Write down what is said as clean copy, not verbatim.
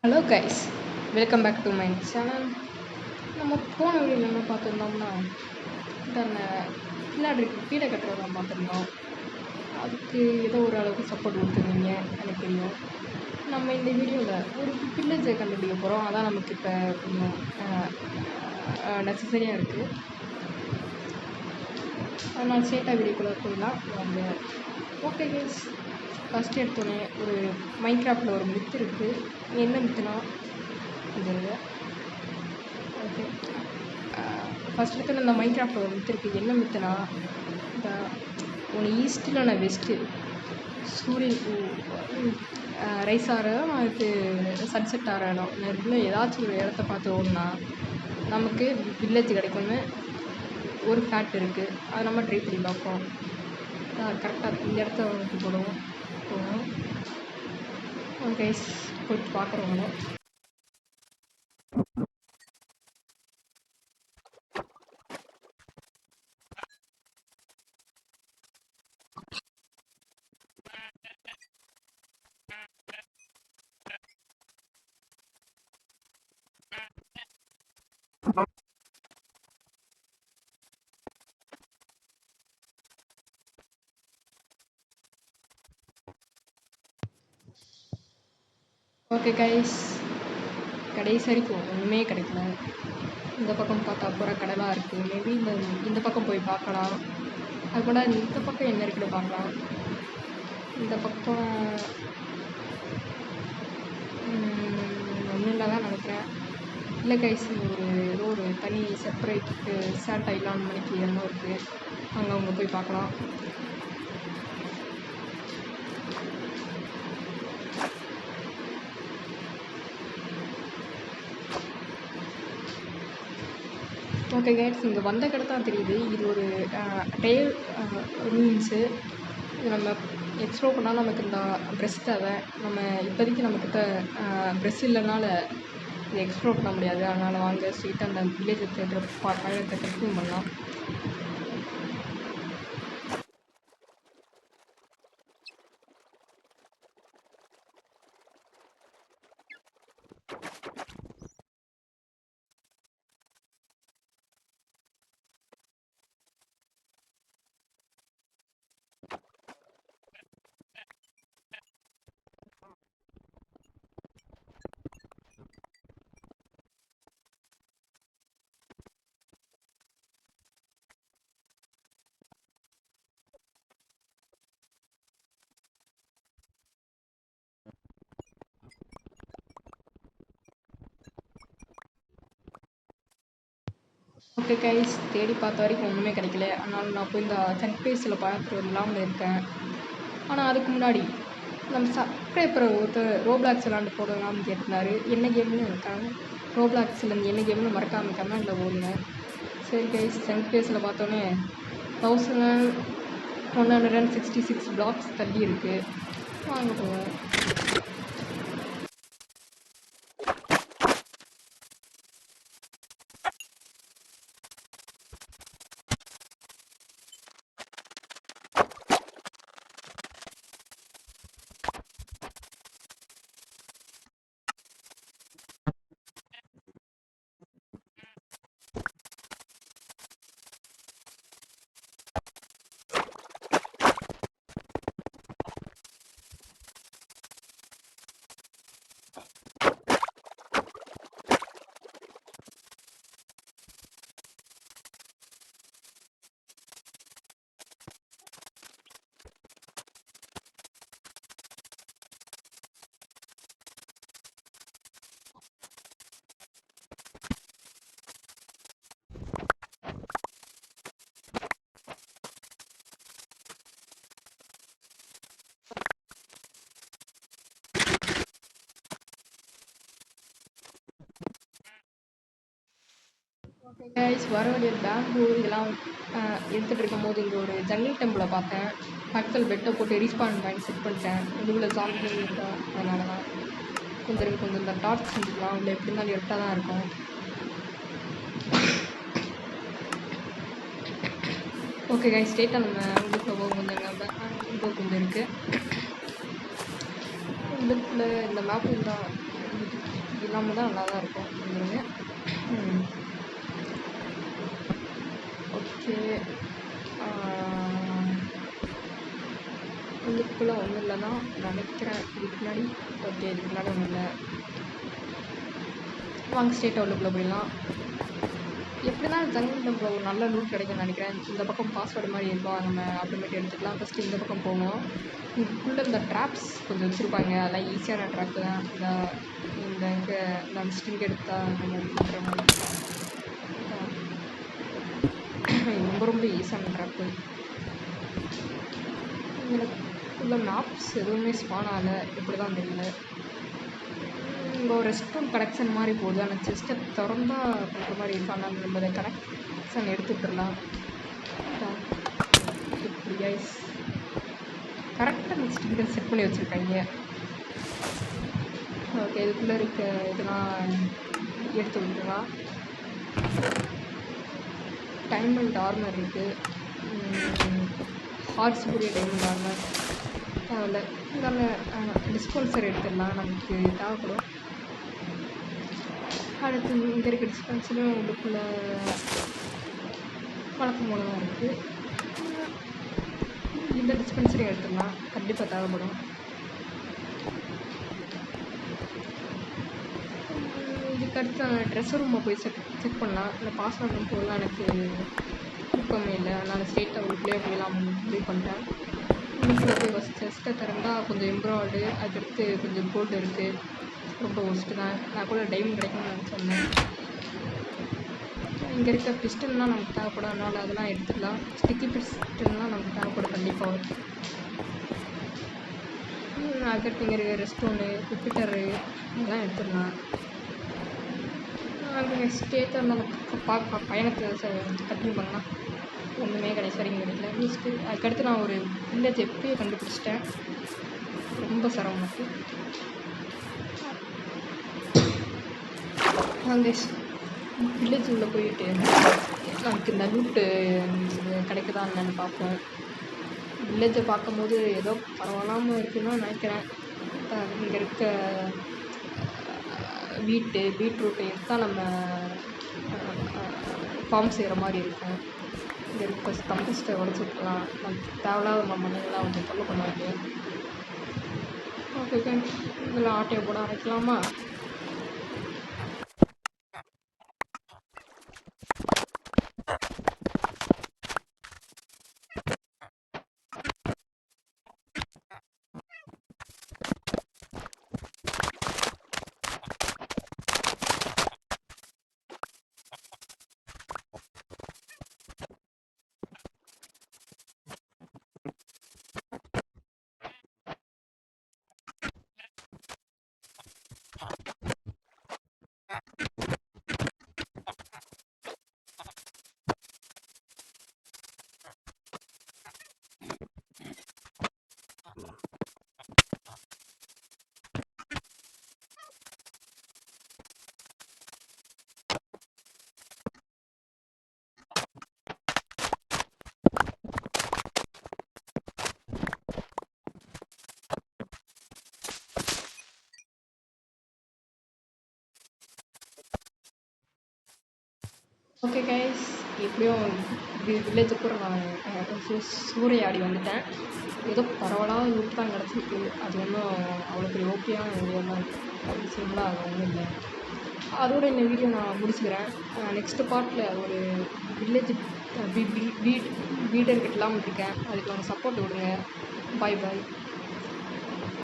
Hello guys, welcome back to my channel. நம்ம போன வீடியோவில் என்ன பார்த்துருந்தோம்னா கீழே கட்டுறதெல்லாம் பார்த்துருந்தோம். அதுக்கு ஏதோ ஒரு அளவுக்கு சப்போர்ட் கொடுத்துருந்தீங்க, எனக்கு தெரியும். நம்ம இந்த வீடியோவில் ஒரு வில்லேஜை கண்டுபிடிக்க போகிறோம். அதான் நமக்கு இப்போ கொஞ்சம் நெசசரியாக இருக்குது. அதனால் ஸ்ட்ரெயிட்டாக வீடியோக்குள்ளே போயிடலாம் வாங்க. ஓகே கைஸ், ஃபஸ்ட்டு எடுத்தோடனே ஒரு மைன்கிராஃப்டில் ஒரு மித்து இருக்குது. என்ன மித்துனா இந்த ஓகே, ஃபஸ்ட் எடுத்தோன்னே இந்த மைன்கிராஃப்டில் ஒரு மித்து இருக்குது. என்ன மித்துனா இந்த ஒன்று ஈஸ்ட் இல்லைனா வெஸ்ட்டு சூரியன் ரைஸ் ஆகிற இடம், அதுக்கு சன்செட் ஆகிற இடம், இல்லை ஏதாச்சும் ஒரு இடத்த பார்த்து ஓடனா நமக்கு வில்லேஜ் கிடைக்கும்னு ஒரு ஃபேக்ட் இருக்குது. அதை நம்ம ட்ரை பண்ணி பார்ப்போம். கரெக்டாக இந்த இடத்த நோக்கி போகணும். ஓகே, போயிட்டு பார்க்குறவங்க ஓகே கைஸ், கடைசி வரைக்கும் ஒன்றுமே கிடைக்கல. இந்த பக்கம் பார்த்தா பூரா கடலாக இருக்குது. மேபி இந்த பக்கம் போய் பார்க்கலாம். அது கூட இந்த பக்கம் என்ன இருக்குன்னு பார்க்கலாம். இந்த பக்கம் ஒன்றும் இல்லை தான் நினைக்கிறேன். இல்லை கைஸ், ஏதோ ஒரு தனி செப்பரேட்டு சேண்ட் ஐலாண்ட் மணிக்கு என்ன இருக்குது, அங்கே போய் பார்க்கலாம். ஓகே கைஸ், இங்கே வந்த கடை தான் தெரியுது. இது ஒரு டெய்ல் ரூம்ஸு. இது நம்ம எக்ஸ்ப்ளோர் பண்ணால் நமக்கு இந்த ப்ரெஷ் தேவை. நம்ம இப்போதைக்கு நம்மக்கிட்ட ப்ரெஷ் இல்லைனால இதை எக்ஸ்ப்ளோர் பண்ண முடியாது. அதனால் வாங்க ஸ்ட்ரீட்டாக அந்த வில்லேஜை பயணத்தை கண்டினியூ பண்ணலாம். ஓகே கைஸ், தேடி பார்த்த வரைக்கும் ஒன்றுமே கிடைக்கல. அதனால் நான் போய் இந்த சன்பேஸில் பார்த்துட்டு வரலாம்னு இருக்கேன். ஆனால் அதுக்கு முன்னாடி நம்ம சப்ஸ்கிரைபரை ஒருத்தர் ரோப்ளாக்ஸ் விளாண்டு போடலாம்னு கேட்டிருந்தாரு. என்ன கேம்னு இருக்காங்க, ரோப்ளாக்ஸ்லேருந்து என்ன கேம்னு மறக்காமல் கமெண்டில் போடுங்க. சரி கைஸ், சன்பேஸில் பார்த்தோன்னே 1166 பிளாக்ஸ் தள்ளி இருக்குது. வாங்க போவேன். ஓகே கைஸ், வர வேண்டிய பேம்பு இதெல்லாம் எடுத்துகிட்டு இருக்கும் போது இங்கே ஒரு ஜங்கிள் டெம்பிளை பார்த்தேன். பக்கத்தில் பெட்டை போட்டு ரீஸ்பான் பாயிண்ட் செட் பண்ணிட்டேன். இதுக்குள்ளே ஜாம்பி இருக்கா, அதனால தான் கொஞ்சம் இந்த டார்ச் செஞ்சுக்கலாம். உள்ள எப்படி இருந்தாலும் எட்டாக தான் இருக்கும். ஓகே கைஸ், ஸ்ட்ரெயிட்டாக நம்ம உள்ளுக்குள்ளே போக கொஞ்சம் இருக்குது. உள்ளுக்குள்ளே இந்த மேப்பு தான் இல்லாமல் தான் நல்லா தான் இருக்கும் வந்துடுங்க. ஓகே, உள்ளுக்குள்ளே ஒன்றும் இல்லை தான் நினைக்கிறேன் இதுக்கு முன்னாடி. ஓகே, இதுக்கு முன்னாடி ஒன்றும் இல்லை. வாங்க ஸ்ட்ரெயிட்டாக உள்ளுக்குள்ளே போயிடலாம். எப்படி தான் ஜங்கிள் டெம்பிள் ஒரு நல்ல லூட் கிடைக்கும்னு நினைக்கிறேன். இந்த பக்கம் பாஸ்வேர்டு மாதிரி இருக்கும், நம்ம அப்புறமேட்டு எடுத்துக்கலாம். ஃபஸ்ட்டு இந்த பக்கம் போகணும். இதுக்குள்ளே இந்த ட்ராப்ஸ் கொஞ்சம் வச்சுருப்பாங்க, அதெல்லாம் ஈஸியான ட்ராப்பு தான். இந்த இங்கே இந்த ஸ்ட்ரிங் எடுத்தால் அந்த மாதிரி பண்ணுற மாதிரி ரொம்ப ரொம்ப ஈஸியான ட்ராப்பு. உள்ள மேப்ஸ் எதுவுமே ஸ்பான் ஆகலை, எப்படி தான் தெரியல. இங்கே ஒரு ரெஸ்ட்ரூம் கலெக்ஷன் மாதிரி போகுது, ஆனால் செஸ்ட்டை திறந்தா பண்ணுற மாதிரி இருக்கு. ஆனால் நம்ம அதை கலெக்ஷன் எடுத்துட்டுலாம் இப்படி கைஸ் கரெக்டாக நெக்ஸ்ட் இங்கே செட் பண்ணி வச்சுருக்காங்க. ஓகே, இதுக்குள்ளே இருக்க இதெல்லாம் எடுத்து விட்டுலாம். டைமண்ட் ஆர்மர் இருக்குது, ஹார்ஸ் கூடிய டைமண்ட் ஆர்மர் தேவையில்ல. இருந்தாலும் டிஸ்பென்சர் எடுத்துடலாம், நமக்கு தேவைப்படும். அடுத்து இங்கே இருக்க டிஸ்பென்சரும் உள்ளுக்குள்ளே வழக்கம் போல தான் இருக்குது. இந்த டிஸ்பென்சரையும் எடுத்துடலாம், கண்டிப்பாக தேவைப்படும். இதுக்கு அடுத்து நான் ட்ரெஸ் ரூமை போய் செக் பண்ணலாம். இல்லை பாஸ்வேர்டு போடலாம், எனக்கு விருப்பமே இல்லை. அதனால் ஸ்ட்ரெயிட்டாக உள்ளுக்குள்ளே போயலாம் முடிவு பண்ணிட்டேன். உள்ளுக்குள்ளே போய் ஃபஸ்ட் செஸ்ட்டை திறந்தால் கொஞ்சம் எம்ப்ராய்டு, அதுக்கடுத்து கொஞ்சம் கோல்டு இருக்குது. ரொம்ப ஒஸ்ட்டு தான். நான் கூட டைமண்ட் கிடைக்கும்னு நினச்சிருந்தேன். இங்கே இருக்க பிஸ்டன்லாம் நமக்கு தேவைப்படும், அதனால் அதெல்லாம் எடுத்துக்கலாம். ஸ்டிக்கி பிஸ்டன்லாம் நமக்கு தேவைப்படும் கண்டிப்பாக. அதுக்கடுத்து இங்கே இருக்க ரெஸ்டோனு, ரிப்பீட்டரு இதெல்லாம் எடுத்துடலாம். அங்கே ஸ்டேட்டை நம்ம பயணத்தை கண்டினியூ பண்ணலாம். ஒன்றுமே கடைசி வரைக்கும் கிடைக்கல நெக்ஸ்ட்டு. அதுக்கடுத்து நான் ஒரு வில்லேஜ் எப்படியே கண்டுபிடிச்சிட்டேன், ரொம்ப சிரமம் எனக்கு. அங்கே வில்லேஜ் உள்ளே போயிட்டு நமக்கு இந்த லூட்டு கிடைக்குதா என்னன்னு பார்ப்போம். வில்லேஜை பார்க்கும்போது ஏதோ பரவாயில்லாமல் இருக்குன்னு நினைக்கிறேன். இங்கே இருக்க பீட்ரூட்டு இதுதான் நம்ம ஃபார்ம் செய்கிற மாதிரி இருக்கும். இங்கே இருக்க கம்போஸ்ட்டை உடச்சிக்கலாம், நமக்கு தேவையில்லாத மண்ணுங்கள்லாம் வந்து தொல்லை பண்ணுவாங்க. ஓகே, இதில் ஆட்டையை போட ஆரம்பிக்கலாமா? ஓகே கைஸ், எப்படியும் வில்லேஜுக்கு நான் சூறையாடி வந்துட்டேன். ஏதோ பரவலாக லூட் தான் கிடச்சிருக்கு, அது ஒன்றும் அவ்வளோ பெரிய ஓகேயான வீடியோலாம் அப்படி சிம்பிளாக அது ஒன்றும் இல்லை. அதோட இந்த வீடியோ நான் முடிச்சுக்கிறேன். நெக்ஸ்ட்டு பார்ட்டில் ஒரு வில்லேஜ் வீடர்கிட்டலாம் இருக்கேன், அதுக்கு அவங்க சப்போர்ட் கொடுங்க. பாய் பாய்.